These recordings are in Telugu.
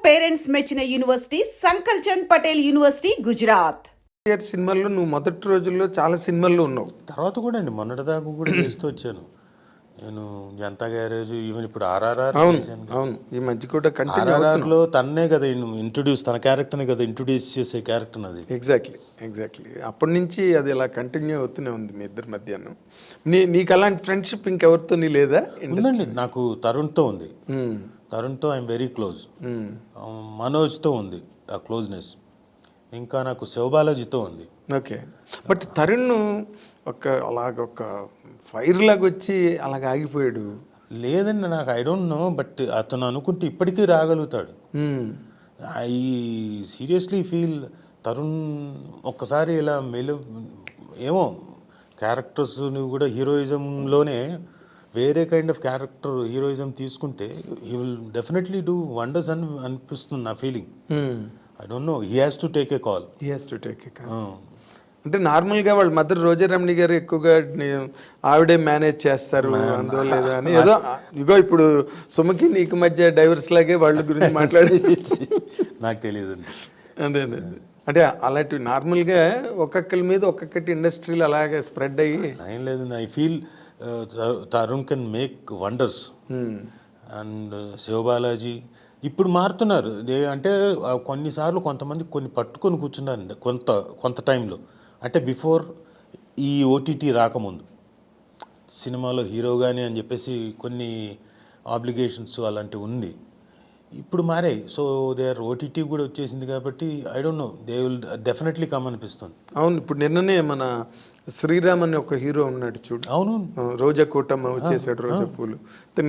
పేరెంట్స్ మెచ్చిన యూనివర్సిటీ సంకల్ చంద్ పటేల్ యూనివర్సిటీ గుజరాత్. సినిమాల్లో నువ్వు మొదటి రోజుల్లో చాలా సినిమాల్లో ఉన్నావు. తర్వాత కూడా అండి మొన్నటిదాకా కూడా చేస్తూ వచ్చాను నేను. జనతా గ్యారేజ్, ఈవెన్ ఇప్పుడు ఆర్ఆర్ఆర్. అవును, ఈ మధ్య కూడా ఆర్ఆర్ఆర్లో తన్నే కదా ఇంట్రొడ్యూస్, తన క్యారెక్టర్ని కదా ఇంట్రొడ్యూస్ చేసే క్యారెక్టర్ అది. ఎగ్జాక్ట్లీ అప్పటి నుంచి అది ఇలా కంటిన్యూ అవుతూనే ఉంది మీ ఇద్దరి మధ్యాహ్నం. నీకు అలాంటి ఫ్రెండ్షిప్ ఇంకెవరితో లేదా? ఉందండి, నాకు తరుణ్తో ఉంది. తరుణ్తో ఐఎమ్ వెరీ క్లోజ్. మనోజ్తో ఉంది ఆ క్లోజ్నెస్. ఇంకా నాకు శివబాలాజీతో ఉంది. ఓకే, బట్ తరుణ్ ఒక ఫైర్ లాగా వచ్చి అలాగ ఆగిపోయాడు. లేదండి, నాకు ఐ డోంట్ నో, బట్ అతను అనుకుంటే ఇప్పటికీ రాగలుగుతాడు. ఐ సీరియస్లీ ఫీల్ తరుణ్ ఒక్కసారి ఇలా ఏమో క్యారెక్టర్స్ని కూడా హీరోయిజంలోనే వేరే కైండ్ ఆఫ్ క్యారెక్టర్ హీరోయిజం తీసుకుంటే he will definitely do wonders అని అనిపిస్తుంది నా feeling. I don't know, he has to take a call. అంటే నార్మల్గా వాళ్ళ మదర్ రోజారమణి గారు ఎక్కువగా ఆవిడే మేనేజ్ చేస్తారు అందువల్ల ఏదో అని ఏదో ఇగో ఇప్పుడు సుమకి నీకు మధ్య డైవర్స్ లాగే వాళ్ళ గురించి మాట్లాడేసి నాకు తెలియదు. అదే అంటే అలాంటివి నార్మల్గా ఒక్కొక్కరి మీద ఒక్కొక్కటి ఇండస్ట్రీలో అలాగే స్ప్రెడ్ అయ్యి ఏం లేదండి. I feel Tarun can make wonders. And Sivabalaji ఇప్పుడు మారుతున్నారు. అంటే కొన్నిసార్లు కొంతమంది కొన్ని పట్టుకొని కూర్చున్నారు కొంత టైంలో. అంటే బిఫోర్ ఈ ఓటీటీ రాకముందు సినిమాలో హీరోగానే అని చెప్పేసి కొన్ని ఆబ్లిగేషన్స్ అలాంటివి ఉంది. ఇప్పుడు మారాయి. సో దేర్ ఓటీటీ కూడా వచ్చేసింది కాబట్టి I don't know, they will definitely come అనిపిస్తుంది. అవును, ఇప్పుడు నిన్ననే మన శ్రీరామ్ అని ఒక హీరో ఉన్నాడు చూడు. అవును, రోజా కూటమ్మ వచ్చేసాడు, రోజా పూలు.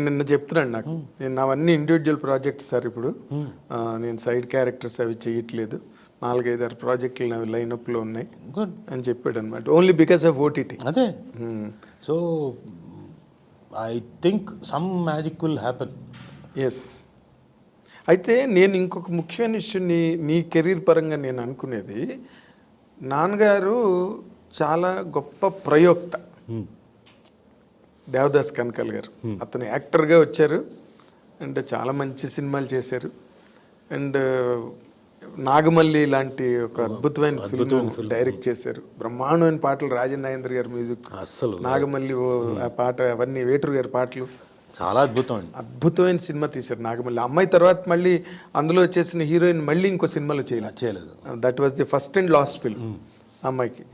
నిన్న చెప్తున్నాడు నాకు, నేను అవన్నీ ఇండివిజువల్ ప్రాజెక్ట్స్ సార్, ఇప్పుడు నేను సైడ్ క్యారెక్టర్స్ అవి చేయట్లేదు, 4-5 ప్రాజెక్టులు అవి లైనప్లో ఉన్నాయి అని చెప్పాడు అనమాట. Only because of OTT. అదే. So I think some magic will happen. Yes. అయితే నేను ఇంకొక ముఖ్యమైన విషయం నీ కెరీర్ పరంగా నేను అనుకునేది, నాన్నగారు చాలా గొప్ప ప్రయోక్త. దేవదాస్ కనకాల గారు అతను యాక్టర్గా వచ్చారు అండ్ చాలా మంచి సినిమాలు చేశారు. అండ్ నాగమల్లి లాంటి ఒక అద్భుతమైన ఫిల్మ్ డైరెక్ట్ చేశారు. బ్రహ్మాండమైన పాటలు, రాజన్ నాగేంద్ర గారి మ్యూజిక్, అసలు నాగమల్లి ఆ పాట, అవన్నీ వేటూరు గారి పాటలు, చాలా అద్భుతం అండి. అద్భుతమైన సినిమా తీశారు నాగమల్లి. అమ్మాయి తర్వాత మళ్ళీ అందులో వచ్చేసిన హీరోయిన్ మళ్ళీ ఇంకో సినిమాలో చేయలేదు. That was the first and last film అమ్మాయికి.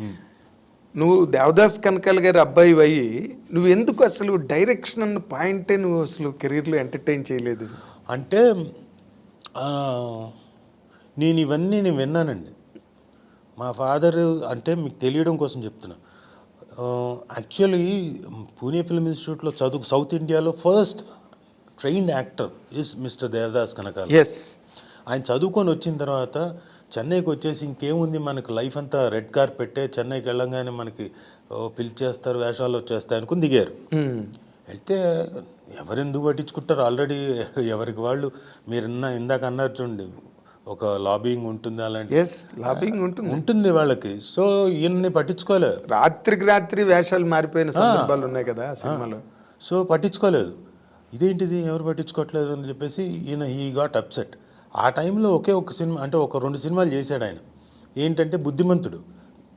నువ్వు దేవదాస్ కనకాల గారి అబ్బాయి అయ్యి నువ్వు ఎందుకు అసలు డైరెక్షన్ అన్న పాయింటే నువ్వు అసలు కెరీర్లో ఎంటర్టైన్ చేయలేదు? అంటే నేను ఇవన్నీ నేను విన్నానండి. మా ఫాదర్, అంటే మీకు తెలియడం కోసం చెప్తున్నా, యాక్చువల్లీ పూణే ఫిల్మ్ ఇన్స్టిట్యూట్లో సౌత్ ఇండియాలో first trained actor is mister Devadas Kanakala. Yes. ఆయన చదువుకొని వచ్చిన తర్వాత చెన్నైకి వచ్చేసి ఇంకేముంది మనకు లైఫ్ అంతా రెడ్ కార్పెట్టే, చెన్నైకి వెళ్ళంగానే మనకి పిలిచేస్తారు, వేషాలు వచ్చేస్తాయి అనుకుని దిగారు. వెళ్తే ఎవరెందుకు పట్టించుకుంటారు, ఆల్రెడీ ఎవరికి వాళ్ళు, మీరు ఇందాక అన్నారు చూడండి, ఒక లాబింగ్ ఉంటుంది, అలాంటి లాబింగ్ ఉంటుంది వాళ్ళకి. సో ఈయన్ని పట్టించుకోలేదు. రాత్రి వేషాలు మారిపోయిన సందర్భాలు ఉన్నాయి కదా సినిమాలో. సో పట్టించుకోలేదు. ఇదేంటిది ఎవరు పట్టించుకోవట్లేదు అని చెప్పేసి ఈయన హీ గాట్ అప్సెట్. ఆ టైంలో ఒకే ఒక సినిమా, అంటే ఒక 2 సినిమాలు చేశాడు ఆయన. ఏంటంటే బుద్ధిమంతుడు,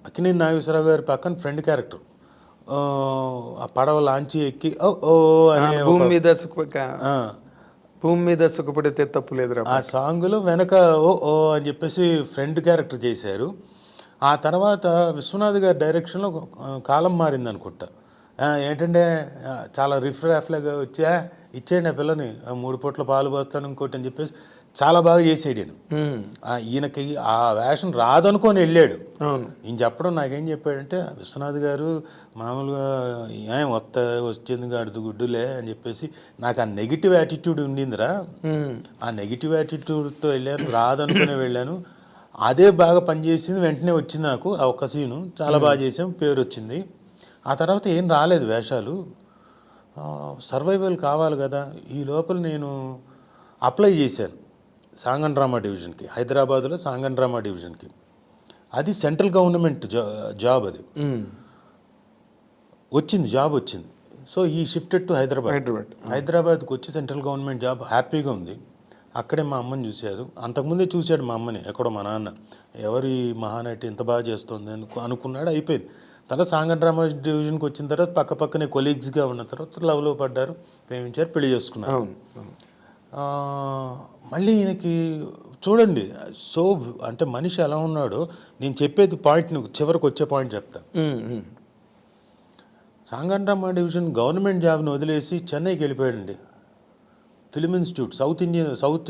అక్కినేని నాగేశ్వరరావు గారి పక్కన ఫ్రెండ్ క్యారెక్టర్, ఆ పడవ లాంచి ఎక్కి ఓ అనే భూమి మీద సుఖపడితే తప్పు లేదురా, ఆ సాంగ్లో వెనక ఓ అని చెప్పేసి ఫ్రెండ్ క్యారెక్టర్ చేశారు. ఆ తర్వాత విశ్వనాథ్ గారి డైరెక్షన్లో కాలం మారింది అనుకుంటా. ఏంటంటే చాలా రిఫ్రాఫ్లాగా వచ్చా, ఇచ్చేయండి ఆ పిల్లని, 3 పూట్ల పాలు పోస్తాను ఇంకోటి అని చెప్పేసి చాలా బాగా చేసాడు ఈయన. ఈయనకి ఆ వేషం రాదనుకొని వెళ్ళాడు. ఈయన చెప్పడం నాకేం చెప్పాడంటే, విశ్వనాథ్ గారు మామూలుగా ఏం వచ్చేంది గాడుదు గుడ్డులే అని చెప్పేసి, నాకు ఆ నెగిటివ్ యాటిట్యూడ్ ఉండిందిరా, ఆ నెగిటివ్ యాటిట్యూడ్తో వెళ్ళాను, రాదనుకునే వెళ్ళాను, అదే బాగా పనిచేసింది, వెంటనే వచ్చింది నాకు ఆ ఒక్క సీను, చాలా బాగా చేసాం, పేరు వచ్చింది. ఆ తర్వాత ఏం రాలేదు వేషాలు, సర్వైవల్ కావాలి కదా. ఈ లోపల నేను అప్లై చేశాను సాంగ్ అండ్ డ్రామా డివిజన్కి, హైదరాబాద్లో సాంగ్ అండ్ డ్రామా డివిజన్కి. అది సెంట్రల్ గవర్నమెంట్ జాబ్, అది వచ్చింది, జాబ్ వచ్చింది. సో ఈ షిఫ్టెడ్ టు హైదరాబాద్కి వచ్చి సెంట్రల్ గవర్నమెంట్ జాబ్ హ్యాపీగా ఉంది. అక్కడే మా అమ్మని చూశారు. అంతకుముందే చూశాడు మా అమ్మని ఎక్కడో మా నాన్న. ఎవరు ఈ మహానటి ఇంత బాగా చేస్తుంది అనుకున్నాడు, అయిపోయింది. తర్వాత సాంగన్ డ్రామా డివిజన్కి వచ్చిన తర్వాత పక్కనే కొలీగ్స్గా ఉన్న తర్వాత లవ్లో పడ్డారు, ప్రేమించారు, పెళ్లి చేసుకున్నారు. అవును. ఆ, మళ్ళీ ఈయనకి చూడండి, సో అంటే మనిషి ఎలా ఉన్నాడో, నేను చెప్పేది పాయింట్ చివరికి వచ్చే పాయింట్ చెప్తా. సాంగన్ డ్రామా డివిజన్ గవర్నమెంట్ జాబ్ని వదిలేసి చెన్నైకి వెళ్ళిపోయాడండి. Film institute, South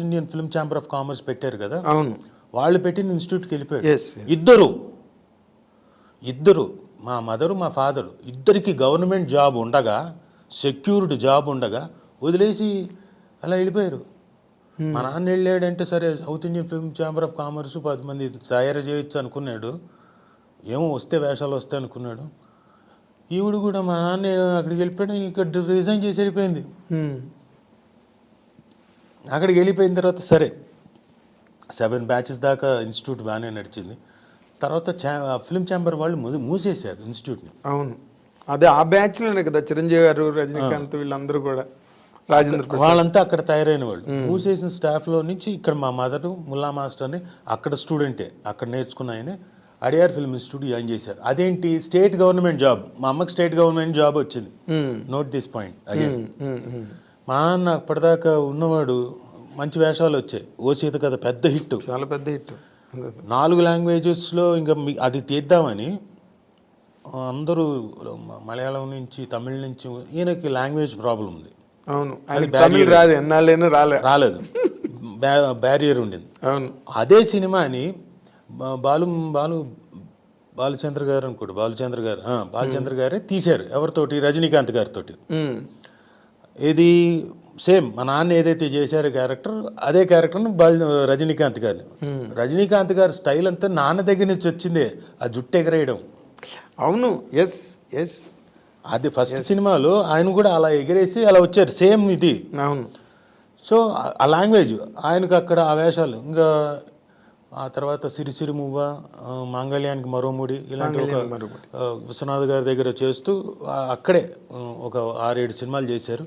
Indian film chamber of commerce పెట్టారు కదా, అవును, వాళ్ళు పెట్టిన ఇన్స్టిట్యూట్కి వెళ్ళిపోయాడు. Yes, yes. ఇద్దరు మా మదరు మా ఫాదరు ఇద్దరికి గవర్నమెంట్ జాబ్ ఉండగా, సెక్యూర్డ్ జాబ్ ఉండగా వదిలేసి అలా వెళ్ళిపోయారు. మా నాన్న వెళ్ళాడంటే సరే south Indian film chamber of commerce 10 మంది తయారు చేయొచ్చు అనుకున్నాడు, ఏమో వస్తే వేషాలు వస్తాయి అనుకున్నాడు. ఈవిడ కూడా మా నాన్న అక్కడికి వెళ్ళిపోయాడు, ఇక్కడ రిజైన్ చేసి వెళ్ళిపోయింది. అక్కడికి వెళ్ళిపోయిన తర్వాత సరే 7 బ్యాచెస్ దాకా ఇన్స్టిట్యూట్ బాగానే నడిచింది. తర్వాత ఫిల్మ్ ఛాంబర్ వాళ్ళు మూసేశారు ఇన్స్టిట్యూట్ని. అవును, అదే ఆ బ్యాచ్లోనే కదా చిరంజీవి గారు, రజనీకాంత్ వీళ్ళందరూ కూడా, రాజేంద్ర ప్రసాద్ వాళ్ళంతా అక్కడ తయారైన వాళ్ళు. మూసేసిన స్టాఫ్లో నుంచి ఇక్కడ మా మదరు ముల్లా మాస్టర్ అని అక్కడ స్టూడెంటే, అక్కడ నేర్చుకున్న ఆయన అడియార్ ఫిల్మ్ ఇన్స్టిట్యూట్ జాయిన్ చేశారు. అదేంటి, స్టేట్ గవర్నమెంట్ జాబ్. మా అమ్మకి స్టేట్ గవర్నమెంట్ జాబ్ వచ్చింది. Note this point again. మా నాన్న అప్పటిదాకా ఉన్నవాడు, మంచి వేషాలు వచ్చాయి. ఓ సీత కథ పెద్ద హిట్, చాలా పెద్ద హిట్, 4 లాంగ్వేజెస్లో. ఇంకా అది తీద్దామని అందరూ మలయాళం నుంచి, తమిళ నుంచి, ఈయనకి లాంగ్వేజ్ ప్రాబ్లం ఉంది. అవును, తమిళ రాదు, ఎన్నాళ్ళైనా రాలేదు, బ్యారియర్ ఉండింది. అవును, అదే సినిమాని బాలచంద్ర గారు అనుకోండి, బాలచంద్ర గారే తీశారు. ఎవరితోటి, రజనీకాంత్ గారితో. ఇది సేమ్ మా నాన్న ఏదైతే చేశారో క్యారెక్టర్, అదే క్యారెక్టర్ని రజనీకాంత్ గారి స్టైల్ అంతా నాన్న దగ్గర నుంచి వచ్చిందే, ఆ జుట్టు ఎగరేయడం. అవును, ఎస్ ఎస్, అది ఫస్ట్ సినిమాలో ఆయన కూడా అలా ఎగరేసి అలా వచ్చారు, సేమ్ ఇది. అవును. సో ఆ లాంగ్వేజ్ ఆయనకు అక్కడ ఆ వేషాలు. ఇంకా ఆ తర్వాత సిరిసిరి మువ్వ, మాంగళ్యానికి మరో ముడి, ఇలాంటి ఒక విశ్వనాథ్ గారి దగ్గర చేస్తూ అక్కడే ఒక 6-7 సినిమాలు చేశారు.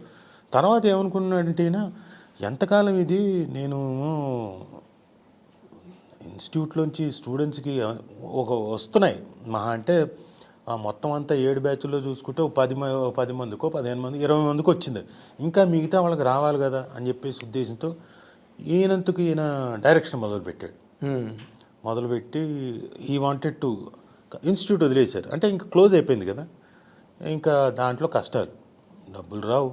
తర్వాత ఏమనుకున్నాడంటే ఈయన, ఎంతకాలం ఇది నేను ఇన్స్టిట్యూట్లోంచి స్టూడెంట్స్కి వస్తున్నాయి మహా అంటే మొత్తం అంతా 7 బ్యాచ్ల్లో చూసుకుంటే 10 మందికో 15 మంది 20 మందికి వచ్చింది, ఇంకా మిగతా వాళ్ళకి రావాలి కదా అని చెప్పేసి ఉద్దేశంతో ఈయన డైరెక్షన్ మొదలుపెట్టి ఈ వాంటెడ్ టు ఇన్స్టిట్యూట్ వదిలేశారు. అంటే ఇంకా క్లోజ్ అయిపోయింది కదా, ఇంకా దాంట్లో కష్టాలు, డబ్బులు రావు,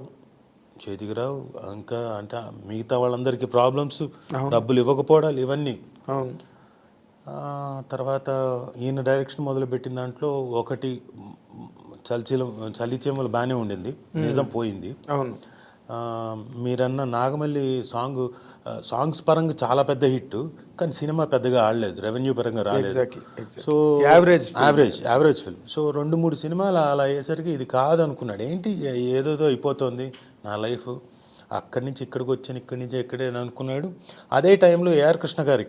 చేతికి రావు, ఇంకా అంటే మిగతా వాళ్ళందరికీ ప్రాబ్లమ్స్, డబ్బులు ఇవ్వకపోవడాలు, ఇవన్నీ. తర్వాత ఈయన డైరెక్షన్ మొదలుపెట్టిన దాంట్లో ఒకటి చలిచేమలు బాగానే ఉండింది, నిజం పోయింది. మీరన్న నాగమల్లి సాంగ్స్ పరంగా చాలా పెద్ద హిట్, కానీ సినిమా పెద్దగా ఆడలేదు, రెవెన్యూ పరంగా రాలేదు. So average film. సో 2-3 సినిమాలు అలా అయ్యేసరికి ఇది కాదు అనుకున్నాడు. ఏంటి ఏదోదో అయిపోతుంది నా లైఫ్, అక్కడి నుంచి ఇక్కడికి వచ్చాను, ఇక్కడి నుంచి ఇక్కడే అనుకున్నాడు. అదే టైంలో ఏఆర్ కృష్ణ గారు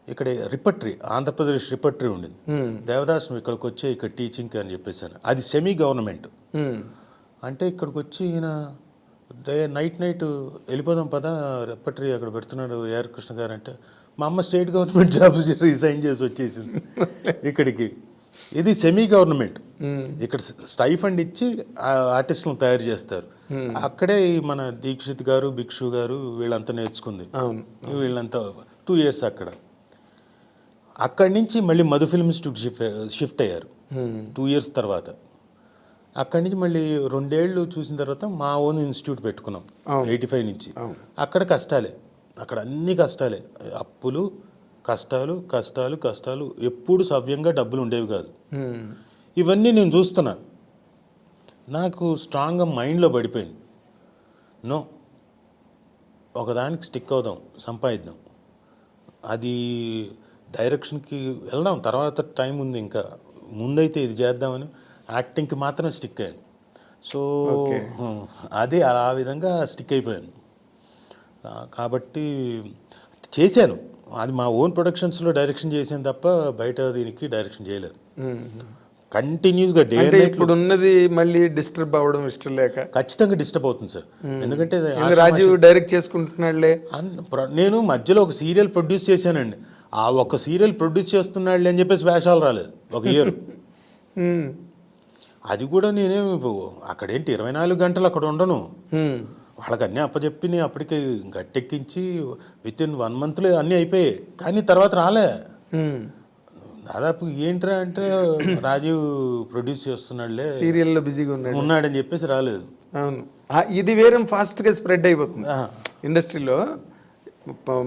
ఇక్కడ రిపట్రీ, ఆంధ్రప్రదేశ్ రిపట్రీ ఉండింది. దేవదాస్ నువ్వు ఇక్కడికి వచ్చే ఇక్కడ టీచింగ్ అని చెప్పేసాను. అది సెమీ గవర్నమెంట్. అంటే ఇక్కడికి వచ్చి ఈయన నైట్ వెళ్ళిపోదాం పదా, రిపట్రీ అక్కడ పెడుతున్నాడు ఏఆర్ కృష్ణ గారు అంటే, మా అమ్మ స్టేట్ గవర్నమెంట్ జాబ్ రిజైన్ చేసి వచ్చేసింది ఇక్కడికి. ఇది సెమీ గవర్నమెంట్. ఇక్కడ స్టైఫండ్ ఇచ్చి ఆర్టిస్టులను తయారు చేస్తారు. అక్కడే మన దీక్షిత్ గారు, భిక్షు గారు వీళ్ళంతా నేర్చుకుంది. వీళ్ళంతా 2 years అక్కడి నుంచి మళ్ళీ మధు ఫిల్మ్ ఇన్స్టిట్యూట్ షిఫ్ట్ అయ్యారు 2 years తర్వాత. అక్కడి నుంచి మళ్ళీ 2 ఏళ్ళు చూసిన తర్వాత మా ఓన్ ఇన్స్టిట్యూట్ పెట్టుకున్నాం 85 నుంచి. అక్కడ కష్టాలే, అక్కడ అన్ని కష్టాలే, అప్పులు, కష్టాలు, ఎప్పుడు సవ్యంగా డబ్బులు ఉండేవి కాదు. ఇవన్నీ నేను చూస్తున్నా, నాకు స్ట్రాంగ్గా మైండ్లో పడిపోయింది, నో ఒకదానికి స్టిక్ అవుదాం, సంపాదిద్దాం, అది డైరెక్షన్కి వెళ్దాం, తర్వాత టైం ఉంది, ఇంకా ముందైతే ఇది చేద్దామని యాక్టింగ్కి మాత్రం స్టిక్ అయ్యాను. సో అది ఆ విధంగా స్టిక్ అయిపోయాను. కాబట్టి చేశాను, అది మా ఓన్ ప్రొడక్షన్స్లో డైరెక్షన్ చేశాను తప్ప బయట దీనికి డైరెక్షన్ చేయలేదు. కంటిన్యూస్గా డే అంటే ఇప్పుడు ఉన్నది మళ్ళీ డిస్టర్బ్ అవ్వడం ఇష్టం లేక ఖచ్చితంగా డిస్టర్బ్ అవుతుంది సార్. ఎందుకంటే రాజీవ్ డైరెక్ట్ చేసుకుంటున్నాడులే. నేను మధ్యలో ఒక సీరియల్ ప్రొడ్యూస్ చేశానండి. ఆ ఒక సీరియల్ ప్రొడ్యూస్ చేస్తున్నాడు అని చెప్పేసి వేషాలు రాలేదు ఒక ఇయర్. అది కూడా నేనేమి అక్కడేంటి 24 గంటలు అక్కడ ఉండను. వాళ్ళకి అన్నీ అప్పచెప్పి నేను అప్పటికి గట్టెక్కించి విత్ ఇన్ 1 monthలో అన్నీ అయిపోయాయి. కానీ తర్వాత రాలే. దాదాపు ఏంట్రా అంటే రాజీవ్ ప్రొడ్యూస్ చేస్తున్నాడులే, సీరియల్లో బిజీగా ఉన్నాడని చెప్పేసి రాలేదు. అవును, ఇది వేరే ఫాస్ట్గా స్ప్రెడ్ అయిపోతుంది ఇండస్ట్రీలో.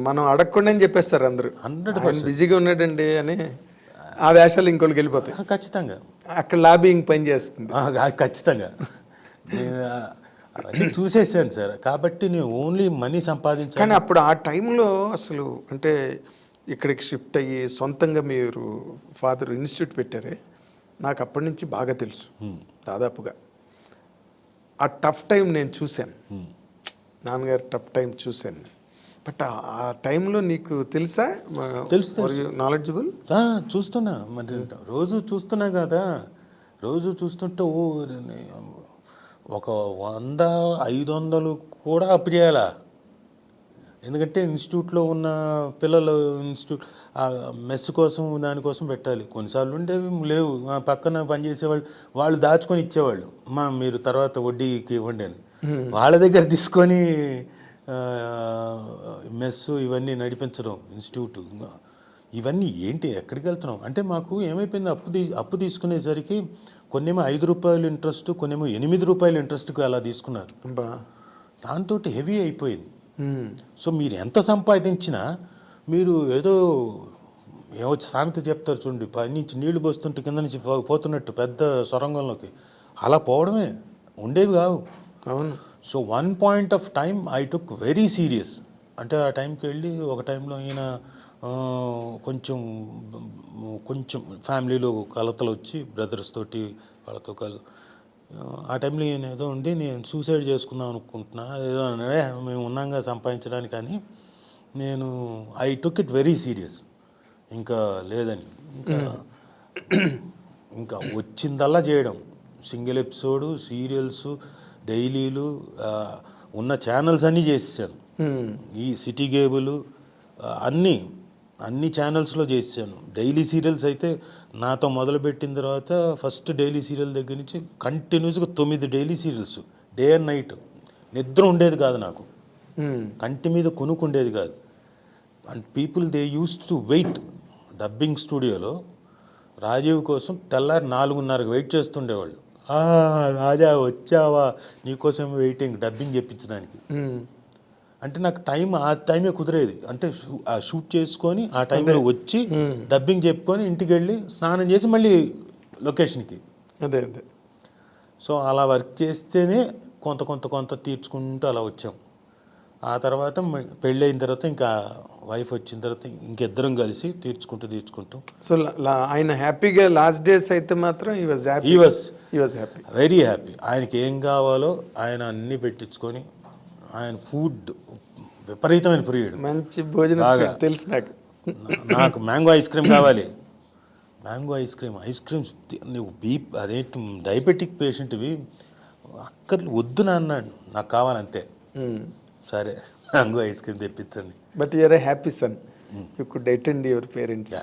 మనం అడగకుండానే చెప్పేస్తారు అందరూ 100% బిజీగా ఉన్నాడండి అని. ఆ వేషాలు ఇంకోళ్ళకి వెళ్ళిపోతాయి. ఖచ్చితంగా అక్కడ లాబింగ్ పని చేస్తుంది. ఖచ్చితంగా నేను అవన్నీ చూసేసాను సార్. కాబట్టి నేను ఓన్లీ మనీ సంపాదించాను. కానీ అప్పుడు ఆ టైంలో అసలు అంటే ఇక్కడికి షిఫ్ట్ అయ్యి సొంతంగా మీరు ఫాదర్ ఇన్స్టిట్యూట్ పెట్టారే, నాకు అప్పటి నుంచి బాగా తెలుసు దాదాపుగా. ఆ టఫ్ టైం నేను చూశాను, నాన్నగారు టఫ్ టైం చూశాను. బట్ ఆ టైంలో నీకు తెలుసా? తెలుసు. నాలెడ్జబుల్ చూస్తున్నా, మరి రోజు చూస్తున్నా కదా. రోజు చూస్తుంటే ఒక 100-500 కూడా అప్పు చేయాలా. ఎందుకంటే ఇన్స్టిట్యూట్లో ఉన్న పిల్లలు ఇన్స్టిట్యూట్ మెస్ కోసం దానికోసం పెట్టాలి. కొన్నిసార్లు ఉండేవి లేవు, పక్కన పనిచేసేవాళ్ళు వాళ్ళు దాచుకొని ఇచ్చేవాళ్ళు. మీరు తర్వాత వడ్డీకి ఇవ్వండి అని వాళ్ళ దగ్గర తీసుకొని మెస్ ఇవన్నీ నడిపించడం, ఇన్స్టిట్యూట్ ఇవన్నీ ఏంటి, ఎక్కడికి వెళ్తున్నాం అంటే మాకు ఏమైపోయింది, అప్పు తీసుకునేసరికి కొన్నేమో ₹5 ఇంట్రెస్ట్, కొన్నేమో ₹8 ఇంట్రెస్ట్కి అలా తీసుకున్నారు. దాంతో హెవీ అయిపోయింది. సో మీరు ఎంత సంపాదించినా మీరు ఏదో సామెత చెప్తారు చూడండి, పై నుంచి నీళ్లు పోస్తుంటే కింద నుంచి పోతున్నట్టు పెద్ద సొరంగంలోకి, అలా పోవడమే, ఉండేవి కావు. అవును. So 1 point of time I took very serious. అంటే ఆ టైంకి వెళ్ళి ఒక టైంలో ఈయన కొంచెం ఫ్యామిలీలో కలతలు వచ్చి బ్రదర్స్ తోటి వాళ్ళతో ఆ టైంలో ఈయన ఏదో ఉండి నేను సూసైడ్ చేసుకుందాం అనుకుంటున్నా, ఏదో మేము ఉన్నాగా సంపాదించడానికి, కానీ నేను I took it very serious. ఇంకా లేదని ఇంకా వచ్చిందల్లా చేయడం, సింగిల్ ఎపిసోడు, సీరియల్స్, డైలీలు, ఉన్న ఛానల్స్ అన్నీ చేసేసాను. ఈ సిటీ కేబుల్ అన్ని ఛానల్స్లో చేసాను. డైలీ సీరియల్స్ అయితే నాతో మొదలుపెట్టిన తర్వాత ఫస్ట్ డైలీ సీరియల్ దగ్గర నుంచి కంటిన్యూస్గా 9 daily serials, day and night. నిద్ర ఉండేది కాదు నాకు, కంటి మీద కొనుక్కుండేది కాదు. And people they used to wait. Dubbing స్టూడియోలో రాజీవ్ కోసం తెల్లారి 4:30కి వెయిట్ చేస్తుండేవాళ్ళు. రాజా వచ్చావా, నీకోసం వెయిటింగ్ డబ్బింగ్ చెప్పించడానికి. అంటే నాకు ఆ టైమే కుదిరేది. అంటే షూట్ చేసుకొని ఆ టైంలో వచ్చి డబ్బింగ్ చెప్పుకొని ఇంటికి వెళ్ళి స్నానం చేసి మళ్ళీ లొకేషన్కి. అదే. సో అలా వర్క్ చేస్తేనే కొంత తీర్చుకుంటూ అలా వచ్చాం. ఆ తర్వాత పెళ్ళి అయిన తర్వాత ఇంకా వైఫ్ వచ్చిన తర్వాత ఇంకిద్దరం కలిసి తీర్చుకుంటూ. సో ఆయన హ్యాపీగా లాస్ట్ డేస్ అయితే మాత్రం he was happy, very happy. ఆయనకి ఏం కావాలో ఆయన అన్నీ పెట్టించుకొని, ఆయన ఫుడ్ విపరీతమైన ప్రియుడు, మంచి భోజనం తెలుసు నాకు మ్యాంగో ఐస్ క్రీమ్ కావాలి, మ్యాంగో ఐస్ క్రీమ్స్ నువ్వు అదేంటి డయాబెటిక్ పేషెంట్వి వద్దు అన్నాడు, నాకు కావాలంతే. సరే మ్యాంగో ఐస్ క్రీమ్ తెప్పించండి. But you're a happy son, you could attend your parents.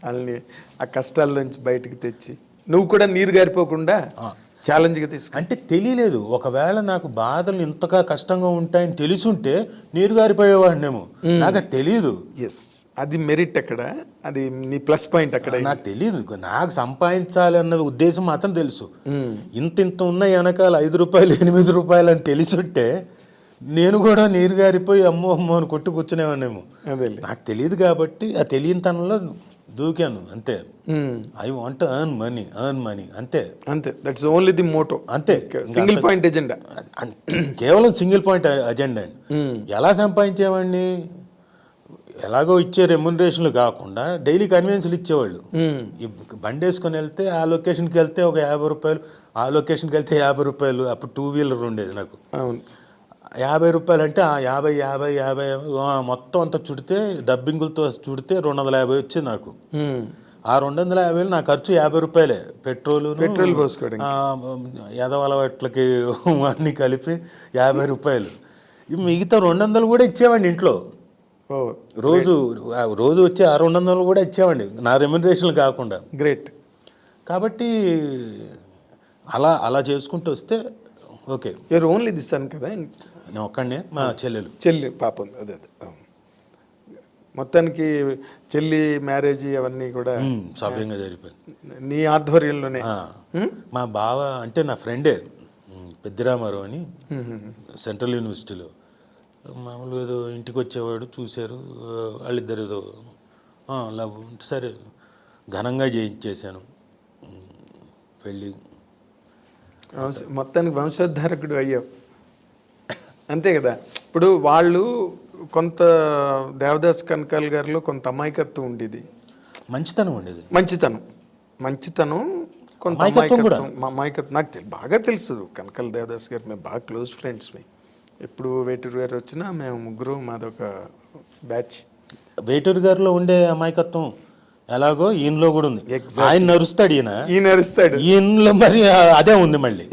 వాళ్ళని ఆ కష్టాల్లోంచి బయటకు తెచ్చి నువ్వు కూడా నీరు గారిపోకుండా ఛాలెంజ్గా తీసుకు. అంటే తెలియలేదు, ఒకవేళ నాకు బాధలు ఇంతగా కష్టంగా ఉంటాయని తెలుసుంటే నీరు గారిపోయేవాడినేమో, నాకు తెలియదు. ఎస్, అది మెరిట్ అక్కడ, అది నీ ప్లస్ పాయింట్ అక్కడ. నాకు తెలియదు, నాకు సంపాదించాలి అన్న ఉద్దేశం మాత్రం తెలుసు. ఇంత ఉన్న వెనకాల ₹5 ₹8 అని తెలుసుంటే నేను కూడా నీరు గారిపోయి అమ్మో అని కొట్టు కూర్చునేవాడినేమో. నాకు తెలియదు కాబట్టి ఆ తెలియని తనంలో దూకాను అంతే. ఐ వాంట్ ఎర్న్ మనీ అంతే. That's only the motto. అంతే, సింగిల్ పాయింట్ ఎజెండా, కేవలం సింగిల్ పాయింట్ అజెండా అండి. ఎలా సంపాదించేవాడిని, ఎలాగో ఇచ్చే రెమ్యునరేషన్లు కాకుండా డైలీ కన్వీనియన్స్లు ఇచ్చేవాళ్ళు. బండి వేసుకొని వెళ్తే ఆ లొకేషన్కి వెళ్తే ఒక ₹50, ఆ లొకేషన్కి వెళ్తే ₹50. అప్పుడు 2-wheeler ఉండేది నాకు. ₹50 అంటే ఆ 50 మొత్తం అంతా చుడితే డబ్బింగులతో చుడితే 250 వచ్చేది నాకు. ఆ 250 నా ఖర్చు 50 రూపాయలే, పెట్రోల్ పోసుకోవడానికి. ఎదవలవాట్లకి అన్నీ కలిపి 50 రూపాయలు. మిగతా 200 కూడా ఇచ్చేవాడిని ఇంట్లో. ఓ రోజు వచ్చే ఆ 200 కూడా ఇచ్చేవాడిని, నా రెమ్యునరేషన్ కాకుండా. గ్రేట్. కాబట్టి అలా అలా చేసుకుంటూ వస్తే okay. You're only the son కదా? నేను ఒక్కడే, మా చెల్లి పాప ఉంది. అదే మొత్తానికి చెల్లి మ్యారేజ్ అవన్నీ కూడా సవ్యంగా జరిగిపోయింది నీ ఆధ్వర్యంలోనే. మా బావ అంటే నా ఫ్రెండే, పెద్దిరామారావు అని, సెంట్రల్ యూనివర్సిటీలో మామూలుగా ఏదో ఇంటికి వచ్చేవాడు, చూశారు వాళ్ళిద్దరు ఏదో లవ్, సరే ఘనంగా చేయించేశాను పెళ్ళి. మొత్తానికి వంశోద్ధారకుడు అయ్యావు, అంతే కదా? ఇప్పుడు వాళ్ళు కొంత దేవదాస్ కనకాల గారిలో కొంత అమాయకత్వం ఉండేది, మంచితనం ఉండేది. మంచితనం కొంత అమాయకత్వం నాకు బాగా తెలుసు. కనకాల దేవదాస్ గారు మేము బాగా క్లోజ్ ఫ్రెండ్స్. ఎప్పుడు వేటూరు గారు వచ్చినా మేము ముగ్గురు, మాదొక బ్యాచ్. వేటూరు గారిలో ఉండే అమాయకత్వం ఎలాగో ఈయనలో కూడా ఉంది. ఆయన నరుస్తాడు, ఈయనలో మరి అదే ఉంది మళ్ళీ.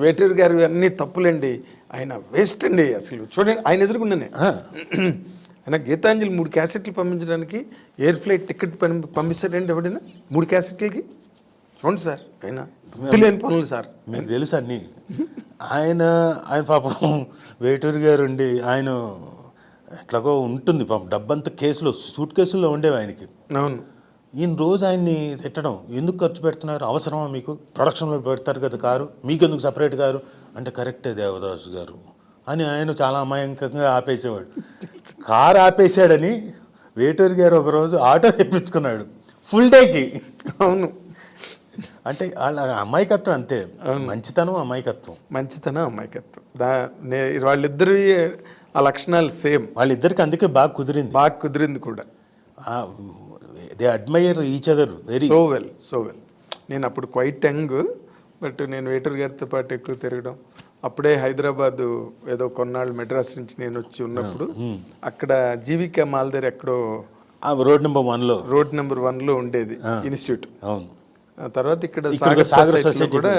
వేటూరు గారు అన్ని తప్పులండి, ఆయన వేస్ట్ అండి అసలు. చూడండి ఆయన ఎదురుకున్నానే, ఆయన గీతాంజలి 3 క్యాసెట్లు పంపించడానికి ఎయిర్ ఫ్లైట్ టికెట్ పంపిస్తారండి ఎవడైనా 3 క్యాసెట్లకి? చూడండి సార్, ఆయన లేని పనులు సార్, మీకు తెలుసు అన్నీ. ఆయన పాపం వేటూరు గారు ఉండి ఆయన ఎట్లాగో ఉంటుంది పాపం, డబ్బంతా కేసులో సూట్ కేసుల్లో ఉండేవి ఆయనకి. అవును. ఈయన రోజు ఆయన్ని తిట్టడం, ఎందుకు ఖర్చు పెడుతున్నారు, అవసరమా మీకు, ప్రొడక్షన్లో పెడతారు కదా కారు, మీకెందుకు సపరేట్ కారు అంటే, కరెక్టే దేవదాసు గారు అని ఆయన చాలా అమాయకంగా ఆపేసేవాడు. కారు ఆపేసాడని వేటూరు గారు ఒకరోజు ఆటో తెప్పించుకున్నాడు ఫుల్ డేకి. అవును. అంటే వాళ్ళ అమాయకత్వం అంతే, మంచితనం అమాయకత్వం. వాళ్ళిద్దరి ఆ లక్షణాలు సేమ్. వాళ్ళిద్దరికి అందుకే బాగా కుదిరింది కూడా. They admire each other very so well. నేను అప్పుడు క్వైట్ యంగ్, బట్ నేను వేటూరు గారితో పాటు ఎక్కువ తిరగడం. అప్పుడే హైదరాబాద్ ఏదో కొన్నాళ్ళు మెడ్రాస్ నుంచి నేను వచ్చి ఉన్నప్పుడు అక్కడ జీవికా మాల్ దగ్గర ఎక్కడో రోడ్ నెంబర్ 1లో ఉండేది ఇన్స్టిట్యూట్. అవును. తర్వాత ఇక్కడ సాగర్ సొసైటీ కూడా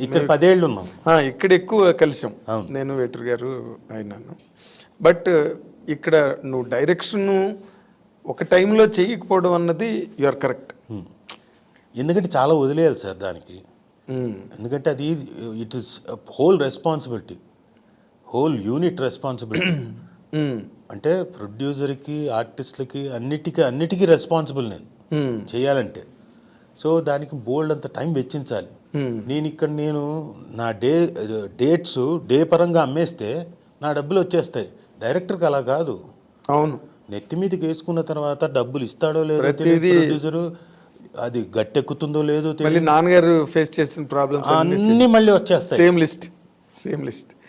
ఇక్కడ 10 ఏళ్ళు ఉన్నాం. ఇక్కడ ఎక్కువ కలిసాం నేను, వేటూరు గారు, అయినాను. బట్ ఇక్కడ నువ్వు డైరెక్షన్ ఒక టైంలో చేయకపోవడం అన్నది యు ఆర్ కరెక్ట్. ఎందుకంటే చాలా వదిలేయాలి సార్ దానికి. ఎందుకంటే అది it is whole responsibility, whole unit responsibility. అంటే ప్రొడ్యూసర్కి, ఆర్టిస్ట్లకి, అన్నిటికీ రెస్పాన్సిబుల్ నేను చేయాలంటే. సో దానికి బోల్డ్ అంత టైం వెచ్చించాలి. నేను నా డేట్స్ డే పరంగా అమ్మేస్తే నా డబ్బులు వచ్చేస్తాయి. డైరెక్టర్కి అలా కాదు. అవును. నెత్తి మీదకి వేసుకున్న తర్వాత డబ్బులు ఇస్తాడో లేదో ప్రొడ్యూసరు, అది గట్టెక్కుతుందో లేదో తెలియదు. నాన్నగారు ఫేస్ చేసిన ప్రాబ్లమ్స్ అన్నీ మళ్ళీ వచ్చేస్తాయి. Same list.